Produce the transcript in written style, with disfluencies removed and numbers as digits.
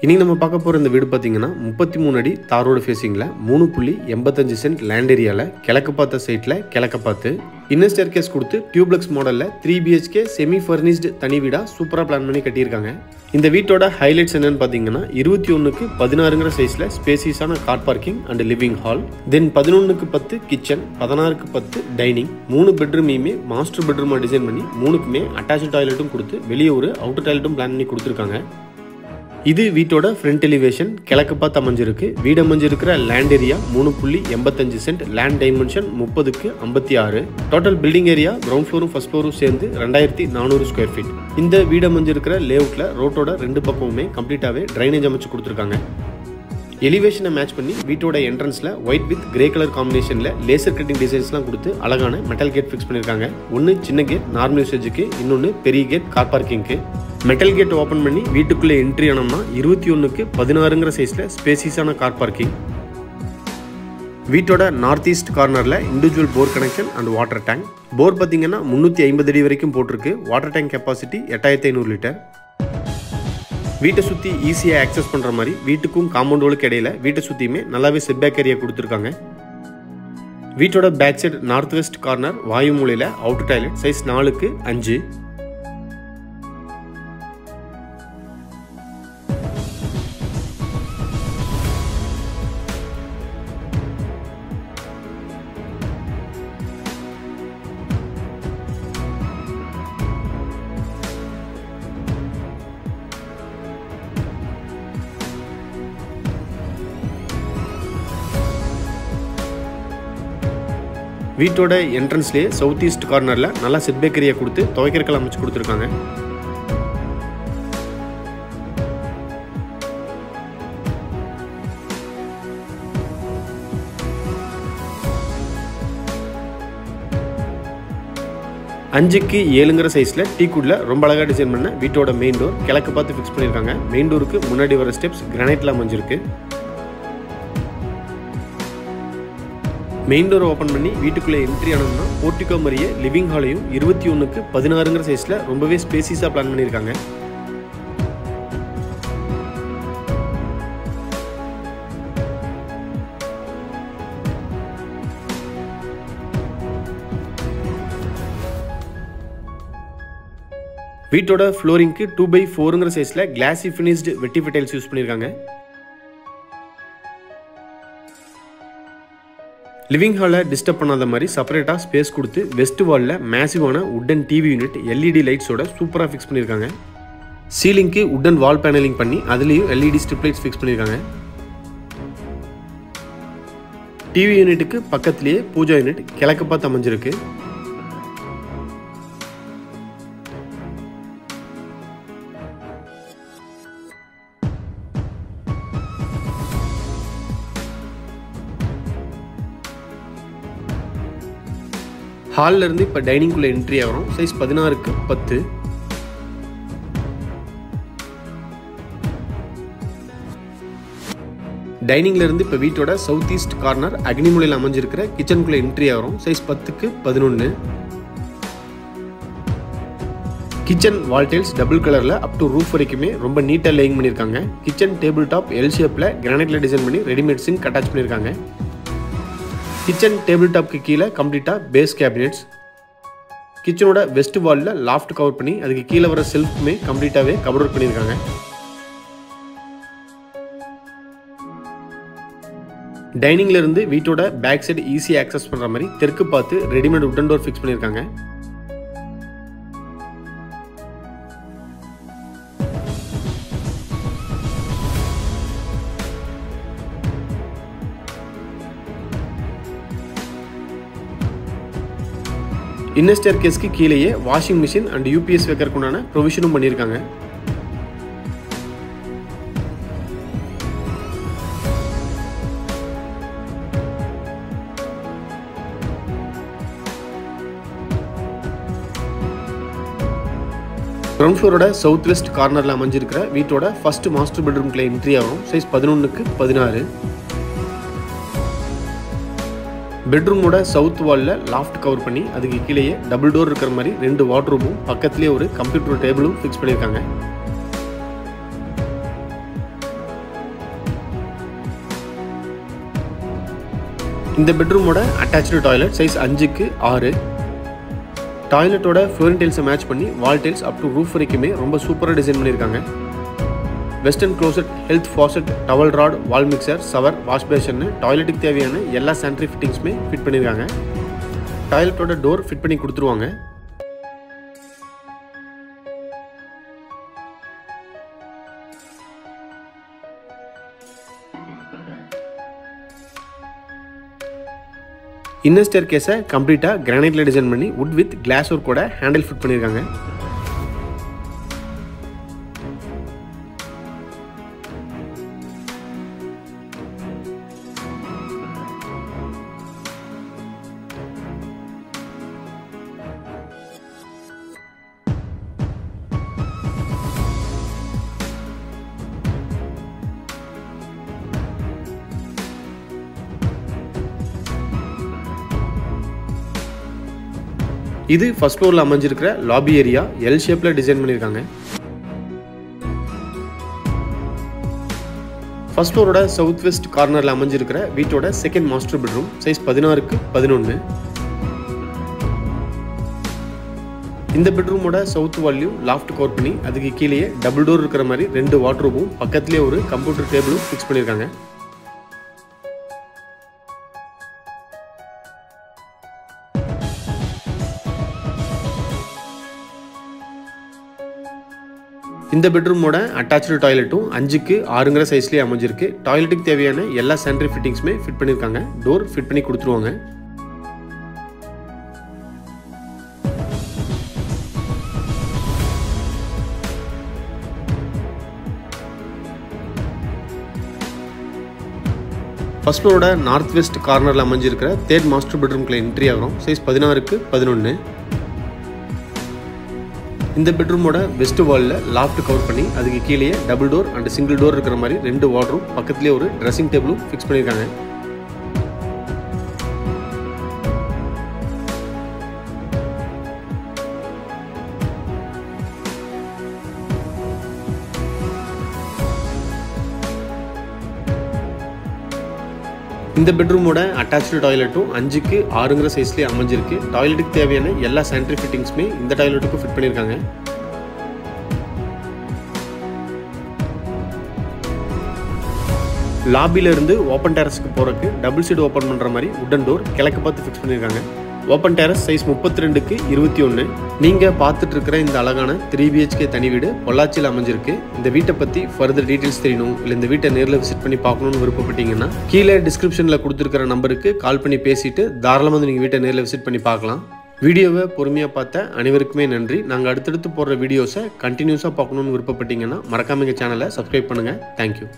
இனி நம்ம பார்க்க போகிற இந்த வீடு பார்த்தீங்கன்னா 33 அடி தார் ரோடு ஃபேஸிங்கில் 3.85 சென்ட் லேண்ட் ஏரியாவில் கிழக்கு பார்த்த சைட்டில் கிழக்க பார்த்து இன்னர் ஸ்டேர்கேஸ் கொடுத்து டியூப்ளெக்ஸ் மாடலில் 3 BHK செமி ஃபர்னிஷ்டு தனி வீடாக சூப்பராக பிளான் பண்ணி கட்டியிருக்காங்க. இந்த வீட்டோட ஹைலைட்ஸ் என்னன்னு பார்த்தீங்கன்னா 21க்கு 16ங்கிற சைஸில் ஸ்பேசியஸான car parking and living hall, then 11க்கு 10 கிச்சன், 16க்கு 10 டைனிங், 3 பெட்ரூமையுமே மாஸ்டர் பெட்ரூமாக டிசைன் பண்ணி 3க்குமே அட்டாச் டாய்லெட்டும் கொடுத்து வெளியே ஒரு அவுட்டர் டாய்லெட்டும் பிளான் பண்ணி கொடுத்துருக்காங்க. இது வீட்டோட ஃப்ரண்ட் எலிவேஷன் கிழக்கு பார்த்து அமைஞ்சிருக்கு. வீடு அமைஞ்சிருக்கிற land area 3.85 cent, land dimension 30க்கு 56, டோட்டல் பில்டிங் ஏரியா கிரவுண்ட் ஃப்ளோரும் ஃபர்ஸ்ட் ஃப்ளோரும் சேர்ந்து 2400 ஸ்கொயர் ஃபீட். இந்த வீடு அமைஞ்சிருக்கிற லேஅவுட்ல ரோட்டோட 2 பக்கமுமே கம்ப்ளீட்டாவே ட்ரைனேஜ் அமைச்சு கொடுத்துருக்காங்க. எலிவேஷனை மேட்ச் பண்ணி வீட்டோட என்ட்ரன்ஸ்ல ஒயிட் வித் கிரே கலர் காம்பினேஷன்ல லேசர் கட்டிங் டிசைன்ஸ்லாம் கொடுத்து அழகான மெட்டல் கேட் ஃபிக்ஸ் பண்ணியிருக்காங்க. ஒன்று சின்ன கேட் நார்மல் யூசேஜுக்கு, இன்னொன்று பெரிய கேட் கார் பார்க்கிங்க்கு. மெட்டல் கேட் ஓப்பன் பண்ணி வீட்டுக்குள்ளே என்ட்ரி ஆனோம்னா 21க்கு 16ங்கிற சைஸில் ஸ்பேசியஸான கார் பார்க்கிங். வீட்டோட நார்த் ஈஸ்ட் கார்னரில் individual bore connection and water tank. Bore பார்த்தீங்கன்னா 350 அடி வரைக்கும் போட்டிருக்கு. Water tank capacity 8500 litre. வீட்டை சுற்றி ஈஸியாக ஆக்சஸ் பண்ணுற மாதிரி வீட்டுக்கும் காம்பவுண்டுகளுக்கு இடையில வீட்டை சுற்றியுமே நல்லாவே செட்பேக் ஏரியா கொடுத்துருக்காங்க. வீட்டோட back side north west corner வாயு மூலையில் அவுட்டர் டாய்லெட் சைஸ் 4க்கு 5. வீட்டோட என்ட்ரன்ஸ்லேயே சவுத் ஈஸ்ட் கார்னரில் நல்லா செட்பேக் ஏரியா கொடுத்து துவைக்கிறக்கல் அமைச்சு கொடுத்துருக்காங்க. அஞ்சுக்கு 7ங்கிற சைஸில் டீக்குட்ல ரொம்ப அழகாக டிசைன் பண்ண வீட்டோட மெயின் டோர் கிழக்கு பார்த்து ஃபிக்ஸ் பண்ணியிருக்காங்க. மெயின் டோருக்கு முன்னாடி வர ஸ்டெப்ஸ் கிரானைட்ல அமைஞ்சிருக்கு. மெயின் டோர் ஓப்பன் பண்ணி வீட்டுக்குள்ளே என்ட்ரி ஆனோம்னா போர்ட்டிகோ மாதிரியே லிவிங் ஹாலையும் 21க்கு 16ங்கிற சைஸில் ரொம்பவே ஸ்பேசியஸாக பிளான் பண்ணியிருக்காங்க. வீட்டோட ஃப்ளோரிங்க்கு 2x4ங்கிற சைஸில் கிளாசி ஃபினிஷ்டு வெட்டிஃபை டைல்ஸ் யூஸ் பண்ணியிருக்காங்க. லிவிங் ஹாலில் டிஸ்டர்ப் பண்ணாத மாதிரி செப்பரேட்டாக ஸ்பேஸ் கொடுத்து வெஸ்ட் வாலில் மேசிவான உட்டன் டிவி யூனிட் LED லைட்ஸோட சூப்பராக ஃபிக்ஸ் பண்ணியிருக்காங்க. சீலிங்க்கு உட்டன் வால் பேனலிங் பண்ணி அதுலேயும் LED ஸ்ட்ரிப் லைட்ஸ் ஃபிக்ஸ் பண்ணியிருக்காங்க. டிவி யூனிட்டுக்கு பக்கத்துலேயே பூஜா யூனிட் கிழக்கு பார்த்து அமைஞ்சிருக்கு. ஹாலில் இருந்து இப்போ டைனிங்குள்ளே என்ட்ரி ஆகிறோம். சைஸ் 16க்கு 10. டைனிங்ல இருந்து இப்போ வீட்டோட சவுத் ஈஸ்ட் கார்னர் அக்னிமூலையில் அமைஞ்சிருக்கிற கிச்சனுக்குள்ளே என்ட்ரி ஆகிறோம். சைஸ் 10க்கு 11. கிச்சன் வால் டைல்ஸ் டபுள் கலரில் அப் டு ரூஃப் வரைக்குமே ரொம்ப நீட்டாக லேயிங் பண்ணியிருக்காங்க. கிச்சன் டேபிள் டாப் எல் ஷேப்பில் கிரானைட்ல டிசைன் பண்ணி ரெடிமேட் சிங்க் அட்டாச் பண்ணியிருக்காங்க. கிச்சன் டேபிள் டாப்க்கு கீழே கம்ப்ளீட்டாக பேஸ் கேபினெட்ஸ். கிச்சனோட வெஸ்ட் வாலில் லாஃப்ட் கவர் பண்ணி அதுக்கு கீழே வர செல்ஃப்மே கம்ப்ளீட்டாகவே கவர் அவுட் பண்ணியிருக்காங்க. டைனிங்ல இருந்து வீட்டோட பேக் சைடு ஈஸியாக ஆக்சஸ் பண்ணுற மாதிரி தெற்கு பார்த்து ரெடிமேட் உட்டன் டோர் ஃபிக்ஸ் பண்ணியிருக்காங்க. இன்னர் ஸ்டேர்கேஸ்க்கு கீழேயே வாஷிங் மிஷின் அண்ட் UPS வைக்கிறதுக்குண்டான ப்ரொவிஷனும் பண்ணியிருக்காங்க. கிரவுண்ட் ஃப்ளோரோட சவுத் வெஸ்ட் கார்னரில் அமைஞ்சிருக்கிற வீட்டோட ஃபர்ஸ்ட் மாஸ்டர் பெட்ரூம்குள்ளே என்ட்ரி ஆகும். சைஸ் 11க்கு 16. பெட்ரூமோட சவுத் வாலில் லாஃப்ட் கவர் பண்ணி அதுக்கு கீழேயே டபுள் டோர் இருக்கிற மாதிரி 2 வார்ட்ரூமும் பக்கத்துலேயே ஒரு கம்ப்யூட்டர் டேபிளும் ஃபிக்ஸ் பண்ணியிருக்காங்க. இந்த பெட்ரூமோட அட்டாச்டு டாய்லெட் சைஸ் 5க்கு 6. டாய்லெட்டோட ஃப்ளோரிங் டைல்ஸை மேட்ச் பண்ணி wall tiles up to roof வரைக்குமே ரொம்ப சூப்பராக டிசைன் பண்ணியிருக்காங்க. Western closet, health faucet, towel rod, wall mixer, shower, wash basin, டாய்லெட்டுக்கு தேவையான எல்லா சானிட்டரி ஃபிட்டிங்ஸுமே ஃபிட் பண்ணியிருக்காங்க. டாய்லெட்டோட டோர் ஃபிட் பண்ணி கொடுத்துருவாங்க. இன்னர் ஸ்டேர் கேஸை கம்ப்ளீட்டாக கிரானைட்டில் டிசைன் பண்ணி வுட் வித் கிளாஸ் ஒர்க் கூட ஹேண்டில் ஃபிட் பண்ணியிருக்காங்க. இது ஃபர்ஸ்ட் ஃப்ளோரில் அமைஞ்சிருக்கிற லாபி ஏரியா எல் ஷேப்பில் டிசைன் பண்ணியிருக்காங்க. ஃபர்ஸ்ட் ஃப்ளோரோட சவுத் வெஸ்ட் கார்னரில் அமைஞ்சிருக்கிற வீட்டோட செகண்ட் மாஸ்டர் பெட்ரூம் சைஸ் 16க்கு 11. இந்த பெட்ரூமோட சவுத் வால்யூம் லாஃப்ட் கவர் பண்ணி அதுக்கு கீழே டபுள் டோர் இருக்கிற மாதிரி 2 வார்ட்ரோபும் பக்கத்துலேயே ஒரு கம்ப்யூட்டர் டேபிளும் ஃபிக்ஸ் பண்ணியிருக்காங்க. இந்த பெட்ரூமோட அட்டாச்டு டாய்லெட்டும் 5க்கு 6ங்கிற சைஸ்லேயே அமைஞ்சிருக்கு. டாய்லெட்டுக்கு தேவையான எல்லா சானிட்டரி ஃபிட்டிங்ஸுமே ஃபிட் பண்ணியிருக்காங்க. டோர் ஃபிட் பண்ணி கொடுத்துருவாங்க. ஃபர்ஸ்ட் ஃப்ளோரோட நார்த் வெஸ்ட் கார்னரில் அமைஞ்சிருக்கிற தேர்ட் மாஸ்டர் பெட்ரூம்குள்ள என்ட்ரி ஆகிறோம். சைஸ் 16க்கு 11. இந்த பெட்ரூமோட வெஸ்ட் வாலில் லாஃப்ட் கவர் பண்ணி அதுக்கு கீழே double door and single door இருக்கிற மாதிரி 2 வார்ட்ரூம் பக்கத்துலேயே ஒரு ட்ரெஸ்ஸிங் டேபிளும் ஃபிக்ஸ் பண்ணியிருக்காங்க. இந்த பெட்ரூமோட அட்டாச்டு டாய்லெட்டும் 5க்கு 6ங்கிற சைஸ்லேயே அமைஞ்சிருக்கு. டாய்லெட்டுக்கு தேவையான எல்லா சானிட்டரி ஃபிட்டிங்ஸுமே இந்த டாய்லெட்டுக்கும் ஃபிட் பண்ணியிருக்காங்க. லாபியிலிருந்து ஓப்பன் டெரஸ்க்கு போகிறதுக்கு டபுள் சைடு ஓப்பன் பண்ணுற மாதிரி உட்டன் டோர் கிழக்கு பார்த்து ஃபிக்ஸ் பண்ணியிருக்காங்க. ஓப்பன் டெரஸ் சைஸ் 32க்கு 21. நீங்கள் பார்த்துட்டு இருக்கிற இந்த அழகான 3 BHK தனி வீடு பொள்ளாச்சியில் அமைஞ்சிருக்கு. இந்த வீட்டை பற்றி ஃபர்தர் டீட்டெயில்ஸ் தெரியணும், இல்லை இந்த வீட்டை நேரில் விசிட் பண்ணி பார்க்கணுன்னு விருப்பப்பட்டீங்கன்னா கீழே டிஸ்கிரிப்ஷனில் கொடுத்துருக்கிற நம்பருக்கு கால் பண்ணி பேசிட்டு தாராளமாக வந்து நீங்கள் வீட்டை நேரில் விசிட் பண்ணி பார்க்கலாம். வீடியோவை பொறுமையாக பார்த்த அனைவருக்குமே நன்றி. நாங்கள் அடுத்தடுத்து போடுற வீடியோஸை கண்டினியூஸாக பார்க்கணுன்னு விருப்பப்பட்டீங்கன்னா மறக்காம எங்கள் சேனலை சப்ஸ்கிரைப் பண்ணுங்கள். தேங்க்யூ.